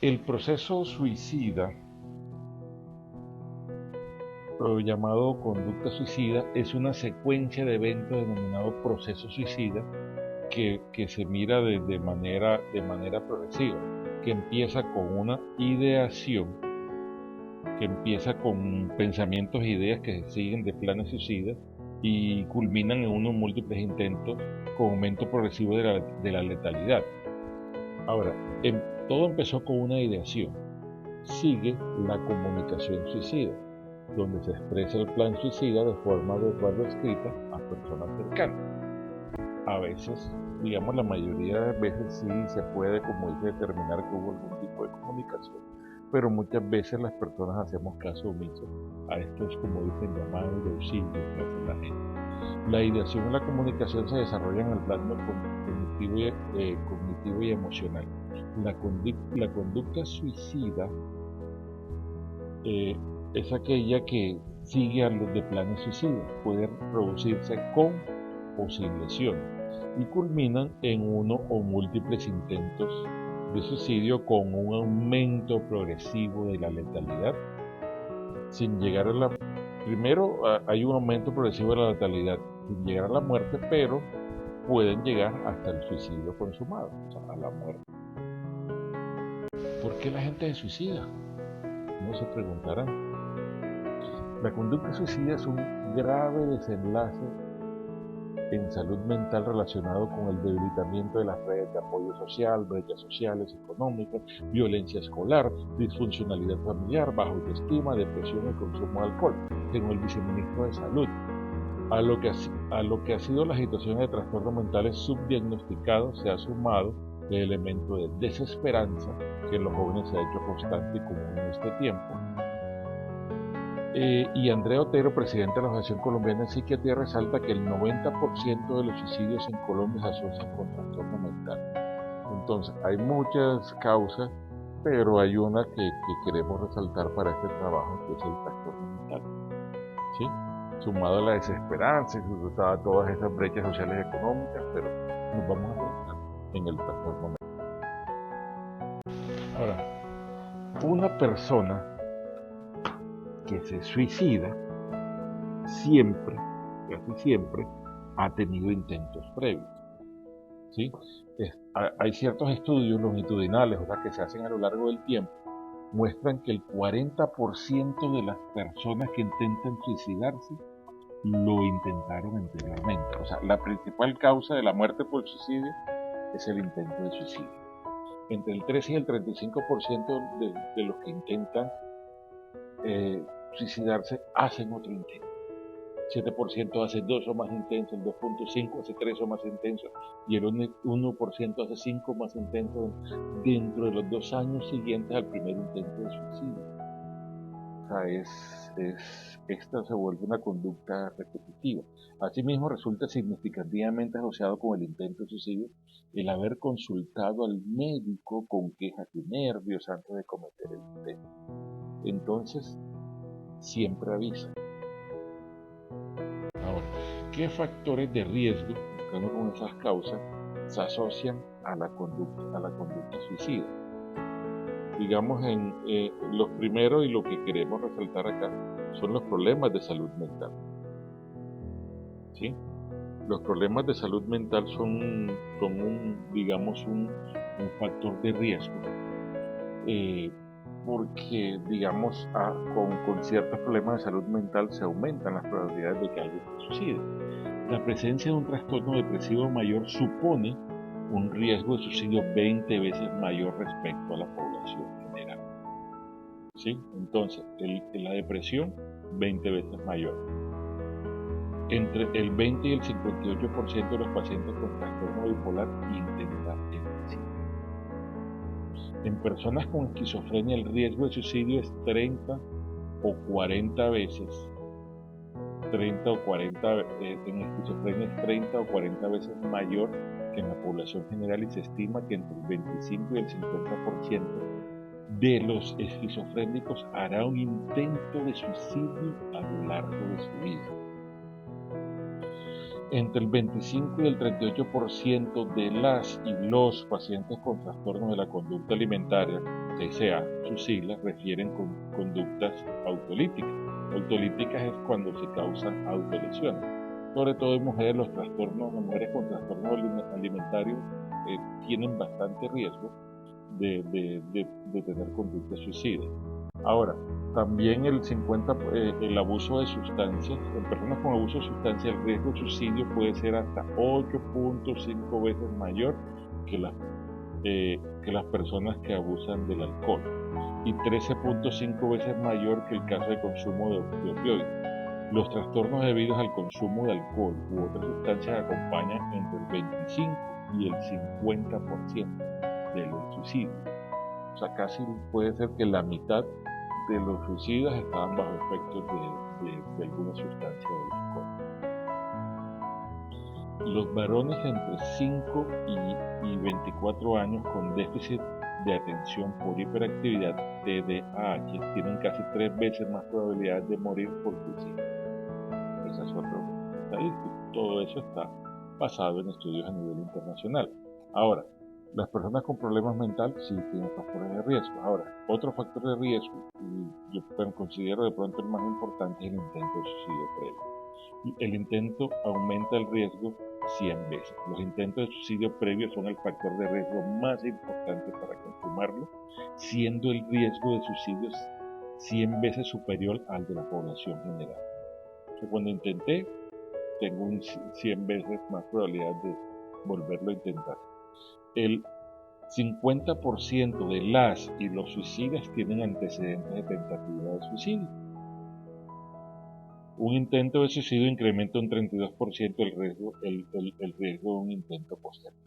El proceso suicida, o llamado conducta suicida, es una secuencia de eventos denominado proceso suicida que se mira de manera progresiva, que empieza con una ideación, que empieza con pensamientos e ideas que se siguen de planes suicidas y culminan en unos múltiples intentos con aumento progresivo de la letalidad. Ahora, todo empezó con una ideación. Sigue la comunicación suicida, donde se expresa el plan suicida de forma adecuada escrita a personas cercanas. A veces, digamos la mayoría de veces sí se puede, como dice, determinar que hubo algún tipo de comunicación, pero muchas veces las personas hacemos caso omiso a estos, como dicen, llamados de auxilio que hace la gente. La ideación y la comunicación se desarrollan en el plano cognitivo y emocional. La conducta suicida es aquella que sigue a los de planes suicidas. Puede producirse con o sin lesiones y culminan en uno o múltiples intentos de suicidio con un aumento progresivo de la letalidad sin llegar a la... Primero hay un aumento progresivo de la letalidad sin llegar a la muerte, pero pueden llegar hasta el suicidio consumado, o sea, a la muerte. ¿Por qué la gente se suicida? No se preguntarán. La conducta suicida es un grave desenlace en salud mental relacionado con el debilitamiento de las redes de apoyo social, brechas sociales, económicas, violencia escolar, disfuncionalidad familiar, baja autoestima, depresión y consumo de alcohol, según el viceministro de Salud. A lo que ha sido la situación de trastornos mentales subdiagnosticados se ha sumado el elemento de desesperanza que en los jóvenes se ha hecho constante y común en este tiempo. Y Andrea Otero, presidente de la Asociación Colombiana de Psiquiatría, resalta que el 90% de los suicidios en Colombia se asocian con trastorno mental. Entonces, hay muchas causas, pero hay una que queremos resaltar para este trabajo, que es el trastorno mental. ¿Sí? Sumado a la desesperanza y a todas esas brechas sociales y económicas, pero nos vamos a centrar en el trastorno mental. Ahora, una persona que se suicida siempre, casi siempre, ha tenido intentos previos. ¿Sí? Hay ciertos estudios longitudinales, o sea, que se hacen a lo largo del tiempo, muestran que el 40% de las personas que intentan suicidarse lo intentaron anteriormente. O sea, la principal causa de la muerte por suicidio es el intento de suicidio. Entre el 13 y el 35% de los que intentan suicidarse hacen otro intento. 7% hace 2 o más intensos, el 2.5 hace 3 o más intensos y el 1% hace 5 más intensos dentro de los 2 años siguientes al primer intento de suicidio. O sea, esta se vuelve una conducta repetitiva. Asimismo, resulta significativamente asociado con el intento de suicidio el haber consultado al médico con quejas y nervios antes de cometer el intento. Entonces, siempre avisa. Ahora, ¿qué factores de riesgo, buscando con esas causas, se asocian a la conducta suicida? Digamos, los primeros y lo que queremos resaltar acá son los problemas de salud mental. ¿Sí? Los problemas de salud mental son un factor de riesgo, porque, digamos, con ciertos problemas de salud mental se aumentan las probabilidades de que alguien se suicide. La presencia de un trastorno depresivo mayor supone un riesgo de suicidio 20 veces mayor respecto a la población general. ¿Sí? Entonces, la depresión, 20 veces mayor. Entre el 20 y el 58% de los pacientes con trastorno bipolar intentan el suicidio. En personas con esquizofrenia, el riesgo de suicidio es 30 o 40 veces. En esquizofrenia es 30 o 40 veces mayor que en la población general y se estima que entre el 25 y el 50% de los esquizofrénicos hará un intento de suicidio a lo largo de su vida. Entre el 25 y el 38% de las y los pacientes con trastornos de la conducta alimentaria, TCA, sus siglas, refieren con conductas autolíticas. Autolíticas es cuando se causan autolesiones. Sobre todo en mujeres, las mujeres con trastornos alimentarios tienen bastante riesgo de tener conductas suicidas. Ahora, también el abuso de sustancias, en personas con abuso de sustancias el riesgo de suicidio puede ser hasta 8.5 veces mayor que las personas que abusan del alcohol y 13.5 veces mayor que el caso de consumo de opioides. Los trastornos debidos al consumo de alcohol u otras sustancias acompañan entre el 25 y el 50% de los suicidios. O sea, casi puede ser que la mitad de los suicidas estaban bajo efectos de alguna sustancia del alcohol. Los varones entre 5 y 24 años con déficit de atención por hiperactividad, TDAH, tienen casi 3 veces más probabilidad de morir por suicidio. Esa es otra estadística. Todo eso está basado en estudios a nivel internacional. Ahora, las personas con problemas mentales sí tienen factores de riesgo. Ahora, otro factor de riesgo, y yo considero de pronto el más importante, es el intento de suicidio previo. El intento aumenta el riesgo 100 veces. Los intentos de suicidio previo son el factor de riesgo más importante para consumarlo, siendo el riesgo de suicidio 100 veces superior al de la población general. Cuando intenté, tengo 100 veces más probabilidad de volverlo a intentar. El 50% de las y los suicidas tienen antecedentes de tentativa de suicidio. Un intento de suicidio incrementa un 32% el riesgo de un intento posterior.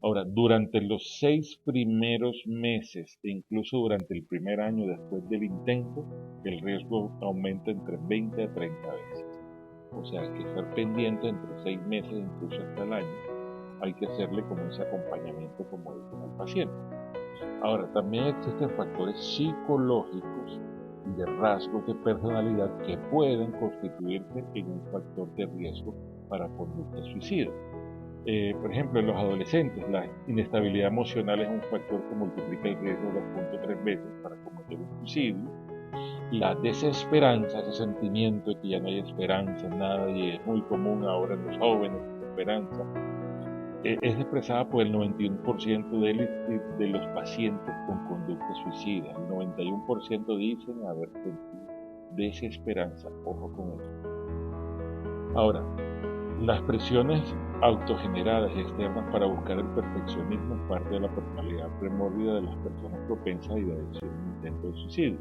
Ahora, durante los 6 primeros meses e incluso durante el primer año después del intento, el riesgo aumenta entre 20 a 30 veces. O sea, hay que estar pendiente entre 6 meses, incluso hasta el año. Hay que hacerle como ese acompañamiento, como dicen al paciente. Ahora, también existen factores psicológicos y de rasgos de personalidad que pueden constituirse en un factor de riesgo para conducta suicida. Por ejemplo, en los adolescentes, la inestabilidad emocional es un factor que multiplica el riesgo 2.3 veces para cometer un suicidio. La desesperanza, ese sentimiento de que ya no hay esperanza en nada, y es muy común ahora en los jóvenes, la esperanza, es expresada por el 91% de los pacientes con conducta suicida. El 91% dicen haber sentido desesperanza. Ojo con eso. Ahora, las presiones autogeneradas y externas para buscar el perfeccionismo es parte de la personalidad primordial de las personas propensas a ideación e intento de suicidio.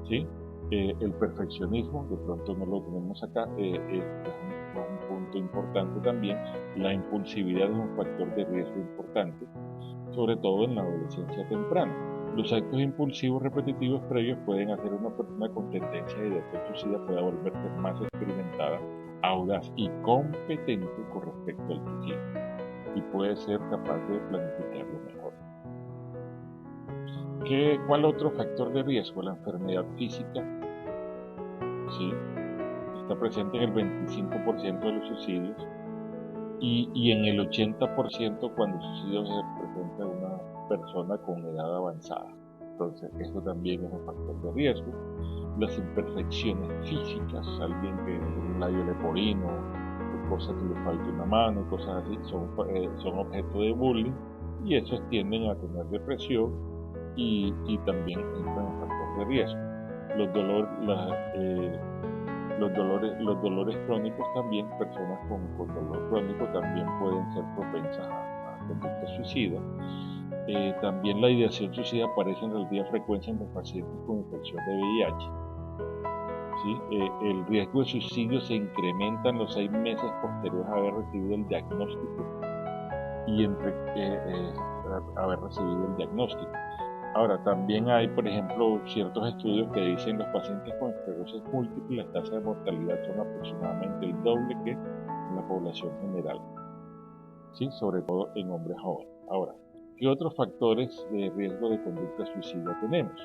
¿Sí? El perfeccionismo, de pronto no lo tenemos acá, es un punto importante también. La impulsividad es un factor de riesgo importante, sobre todo en la adolescencia temprana. Los actos impulsivos repetitivos previos pueden hacer a una persona con tendencia a ideación suicida pueda volverse más experimentada, audaz y competente con respecto al suicidio, y puede ser capaz de planificarlo mejor. ¿Cuál otro factor de riesgo? La enfermedad física. ¿Sí? Está presente en el 25% de los suicidios y en el 80% cuando el suicidio se presenta en una persona con edad avanzada. Entonces, esto también es un factor de riesgo. Las imperfecciones físicas, alguien que un labio leporino, cosas que le falta una mano, cosas así, son objeto de bullying, y esos tienden a tener depresión y también entran en factor de riesgo. Los dolores crónicos también, personas con dolor crónico también pueden ser propensas a conducta suicida. También la ideación suicida aparece en relativa frecuencia en los pacientes con infección de VIH. ¿Sí? El riesgo de suicidio se incrementa en los 6 meses posteriores a haber recibido el diagnóstico y haber recibido el diagnóstico. Ahora, también hay, por ejemplo, ciertos estudios que dicen que los pacientes con esclerosis múltiple, las tasas de mortalidad son aproximadamente el doble que en la población general, ¿sí? Sobre todo en hombres jóvenes. Ahora, ¿qué otros factores de riesgo de conducta suicida tenemos?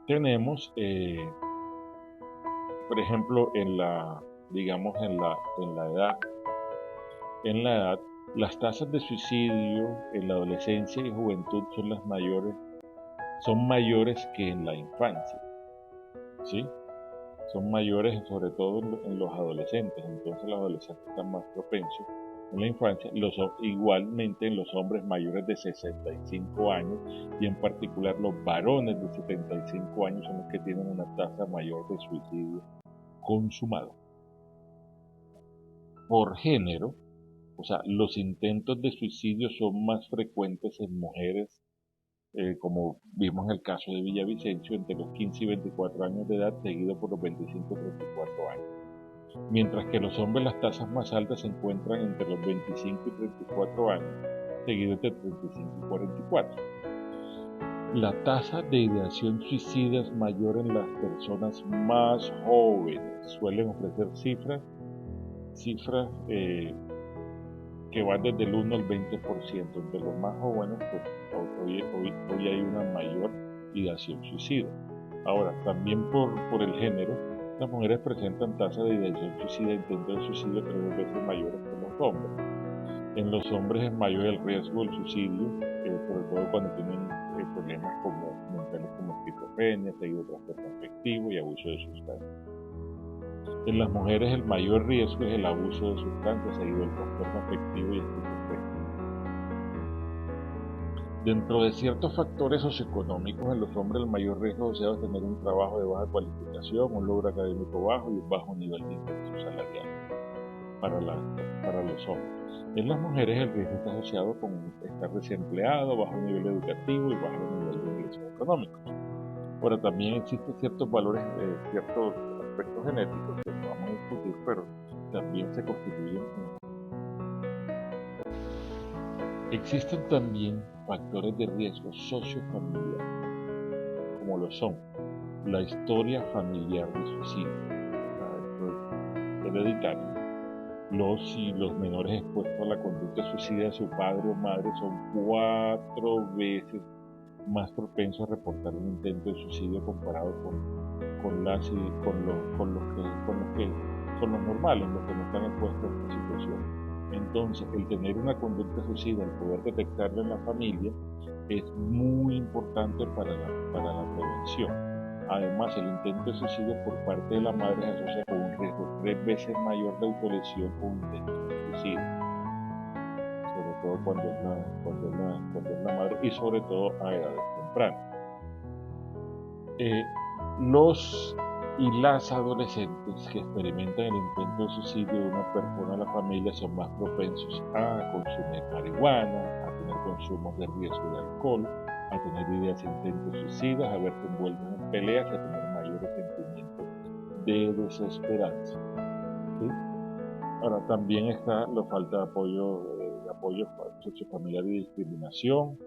Tenemos, por ejemplo, en la digamos, en la edad, las tasas de suicidio en la adolescencia y juventud son mayores que en la infancia, ¿sí? Son mayores sobre todo en los adolescentes, entonces los adolescentes están más propensos en la infancia, igualmente en los hombres mayores de 65 años y en particular los varones de 75 años son los que tienen una tasa mayor de suicidio consumado. Por género, o sea, los intentos de suicidio son más frecuentes en mujeres, como vimos en el caso de Villavicencio, entre los 15 y 24 años de edad, seguido por los 25 y 34 años. Mientras que los hombres las tasas más altas se encuentran entre los 25 y 34 años, seguidos de 35 y 44. La tasa de ideación suicida es mayor en las personas más jóvenes. Suelen ofrecer cifras que van desde el 1 al 20%. Entre los más jóvenes, pues hoy hay una mayor ideación suicida. Ahora, también por el género, las mujeres presentan tasas de ideación suicida e intentos de suicidio 3 veces mayores que los hombres. En los hombres es mayor el riesgo del suicidio, sobre todo cuando tienen problemas mentales como esquizofrenia, seguido de trastorno afectivo y abuso de sustancias. En las mujeres el mayor riesgo es el abuso de sustancias, seguido del trastorno afectivo y esquizofrenia. Dentro de ciertos factores socioeconómicos, en los hombres el mayor riesgo asociado es tener un trabajo de baja cualificación, un logro académico bajo y un bajo nivel de ingreso salarial para los hombres. En las mujeres el riesgo está asociado con estar desempleado, bajo nivel educativo y bajo nivel de ingresos económicos. Ahora, también existen ciertos valores, ciertos aspectos genéticos que no vamos a discutir, pero también se constituyen. Existen también factores de riesgo sociofamiliar, como lo son la historia familiar de suicidio, esto es hereditario. Los menores expuestos a la conducta suicida de su padre o madre son 4 veces más propensos a reportar un intento de suicidio comparado con los normales, los que no están expuestos a esta situación. Entonces, el tener una conducta suicida, el poder detectarla en la familia, es muy importante para la prevención. Además, el intento de suicidio por parte de la madre se asocia con un riesgo 3 veces mayor de autolesión o intento de suicidio, sobre todo cuando es la madre y sobre todo a edades tempranas. Los y las adolescentes que experimentan el intento de suicidio de una persona de la familia son más propensos a consumir marihuana, a tener consumos de riesgo de alcohol, a tener ideas de intentos suicidas, a verse envueltos en peleas y a tener mayores sentimientos de desesperanza. ¿Sí? Ahora, también está la falta de apoyo sociofamiliar y discriminación.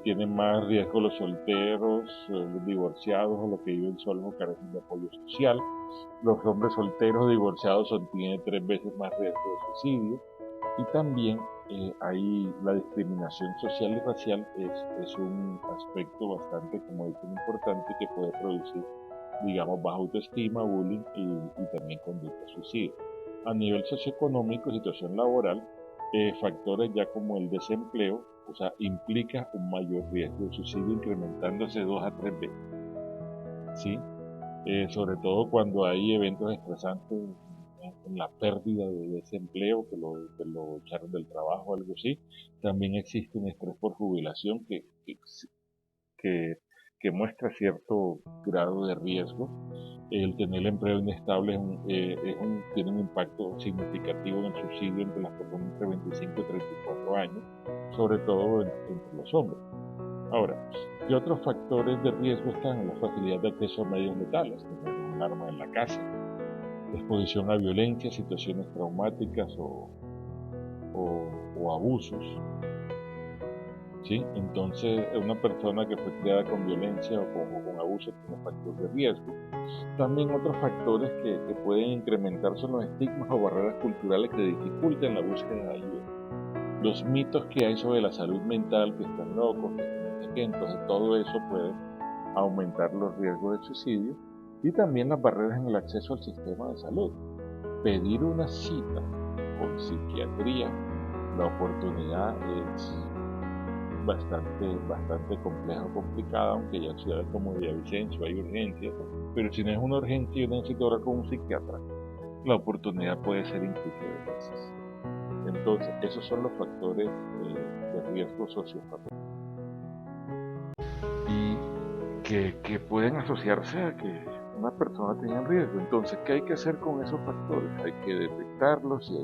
Tienen más riesgo los solteros, los divorciados o los que viven solos o carecen de apoyo social. Los hombres solteros o divorciados tienen 3 veces más riesgo de suicidio. Y también ahí la discriminación social y racial es un aspecto bastante, como dicen, importante que puede producir, digamos, baja autoestima, bullying y también conducta suicida. A nivel socioeconómico, situación laboral, factores ya como el desempleo, o sea, implica un mayor riesgo de suicidio incrementándose 2 a 3 veces, ¿sí? Sobre todo cuando hay eventos estresantes en la pérdida de ese empleo, que lo echaron del trabajo o algo así. También existe un estrés por jubilación que muestra cierto grado de riesgo. El tener el empleo inestable tiene un impacto significativo en el suicidio entre las personas entre 25 y 34 años, sobre todo entre los hombres. Ahora, ¿qué otros factores de riesgo están en la facilidad de acceso a medios letales? Tener un arma en la casa, exposición a violencia, situaciones traumáticas o abusos. ¿Sí? Entonces, una persona que fue criada con violencia o con abuso tiene factor de riesgo. También otros factores que pueden incrementar son los estigmas o barreras culturales que dificultan la búsqueda de ayuda. Los mitos que hay sobre la salud mental, que están locos, que entonces todo eso puede aumentar los riesgos de suicidio y también las barreras en el acceso al sistema de salud. pedir una cita con psiquiatría, la oportunidad es bastante compleja o complicada, aunque ya en ciudades como Villavicencio hay urgencias, pero si no es una urgencia y yo necesito hablar con un psiquiatra, la oportunidad puede ser incluso de meses. Entonces, esos son los factores de riesgo sociofamiliar y que pueden asociarse a que una persona tenga riesgo. Entonces, ¿qué hay que hacer con esos factores? Hay que detectarlos y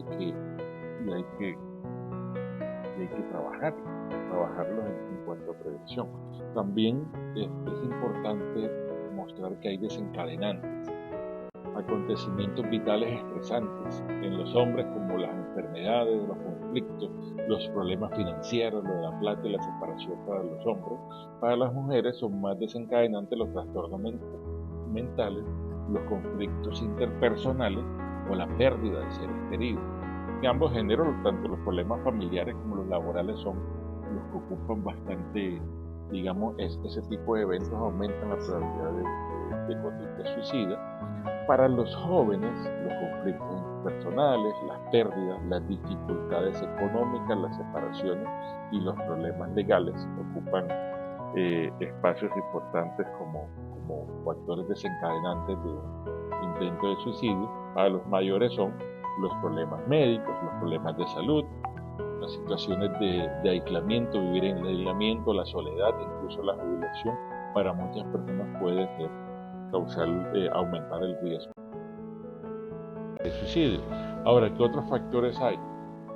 hay que trabajarlos en cuanto a prevención. También es importante mostrar que hay desencadenantes, acontecimientos vitales estresantes en los hombres, como las enfermedades, los conflictos, los problemas financieros, lo de la plata y la separación para los hombres. Para las mujeres son más desencadenantes los trastornos mentales, los conflictos interpersonales o la pérdida de seres queridos. En ambos géneros, tanto los problemas familiares como los laborales son los que ocupan bastante, digamos, ese tipo de eventos aumentan la probabilidad de conducta suicida. Para los jóvenes, los conflictos personales, las pérdidas, las dificultades económicas, las separaciones y los problemas legales ocupan espacios importantes como factores desencadenantes de un intento de suicidio. Para los mayores son los problemas médicos, los problemas de salud, las situaciones de aislamiento, vivir en el aislamiento, la soledad, incluso la jubilación. Para muchas personas puede ser aumentar el riesgo de suicidio. Ahora, ¿qué otros factores hay?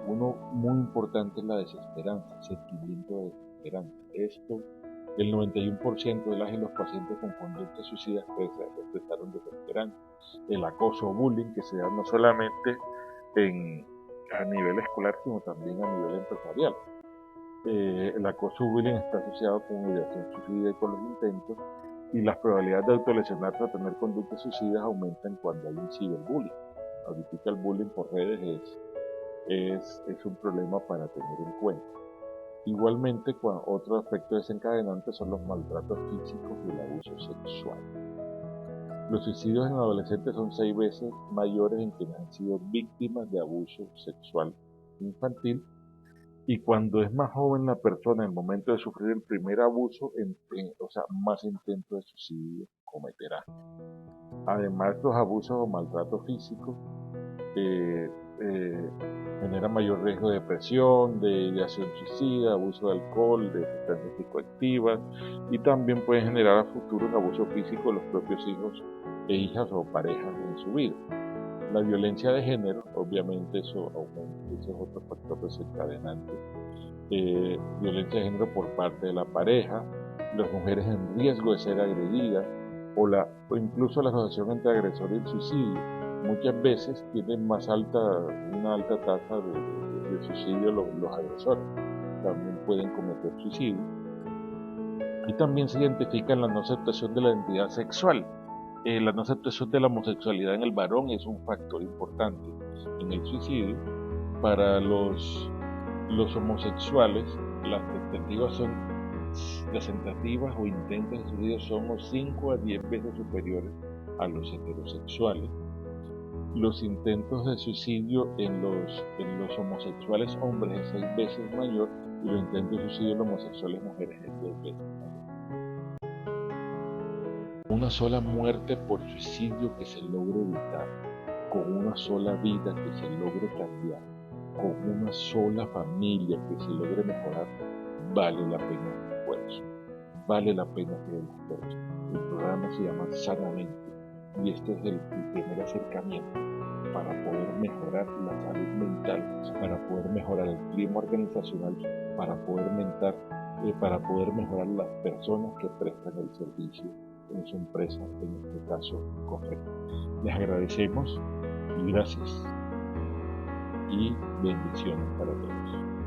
Uno muy importante es la desesperanza, sentimiento de desesperanza. El 91% de las y los pacientes con conducta suicida expresaron desesperanza. El acoso o bullying que se da no solamente a nivel escolar, sino también a nivel empresarial. El acoso o bullying está asociado con ideación suicida y con los intentos, y las probabilidades de autolesionarse o tener conductas suicidas aumentan cuando hay un ciberbullying. Ahorita el bullying por redes es un problema para tener en cuenta. Igualmente, otro aspecto desencadenante son los maltratos físicos y el abuso sexual. Los suicidios en adolescentes son 6 veces mayores en quienes han sido víctimas de abuso sexual infantil, y cuando es más joven la persona, en el momento de sufrir el primer abuso, más intentos de suicidio cometerá. Además, los abusos o maltratos físicos genera mayor riesgo de depresión, de ideación suicida, abuso de alcohol, de sustancias psicoactivas, y también pueden generar a futuro un abuso físico de los propios hijos e hijas o parejas en su vida. La violencia de género, obviamente eso aumenta, ese es otro factor desencadenante. Violencia de género por parte de la pareja, las mujeres en riesgo de ser agredidas, o incluso la asociación entre agresor y suicidio. Muchas veces tienen una alta tasa de suicidio los agresores. También pueden cometer suicidio. Y también se identifica en la no aceptación de la identidad sexual. La no aceptación de la homosexualidad en el varón es un factor importante en el suicidio. Para los homosexuales, las tentativas o intentos de suicidio son 5 a 10 veces superiores a los heterosexuales. Los intentos de suicidio en los homosexuales hombres es 6 veces mayor, y los intentos de suicidio en los homosexuales mujeres es 10 veces mayor. Una sola muerte por suicidio que se logre evitar, con una sola vida que se logre cambiar, con una sola familia que se logre mejorar, vale la pena el esfuerzo, vale la pena hacer el esfuerzo. El programa se llama Sanamente, y este es el primer acercamiento para poder mejorar la salud mental, para poder mejorar el clima organizacional, para poder mejorar las personas que prestan el servicio en su empresa, en este caso COFEC. Les agradecemos y gracias y bendiciones para todos.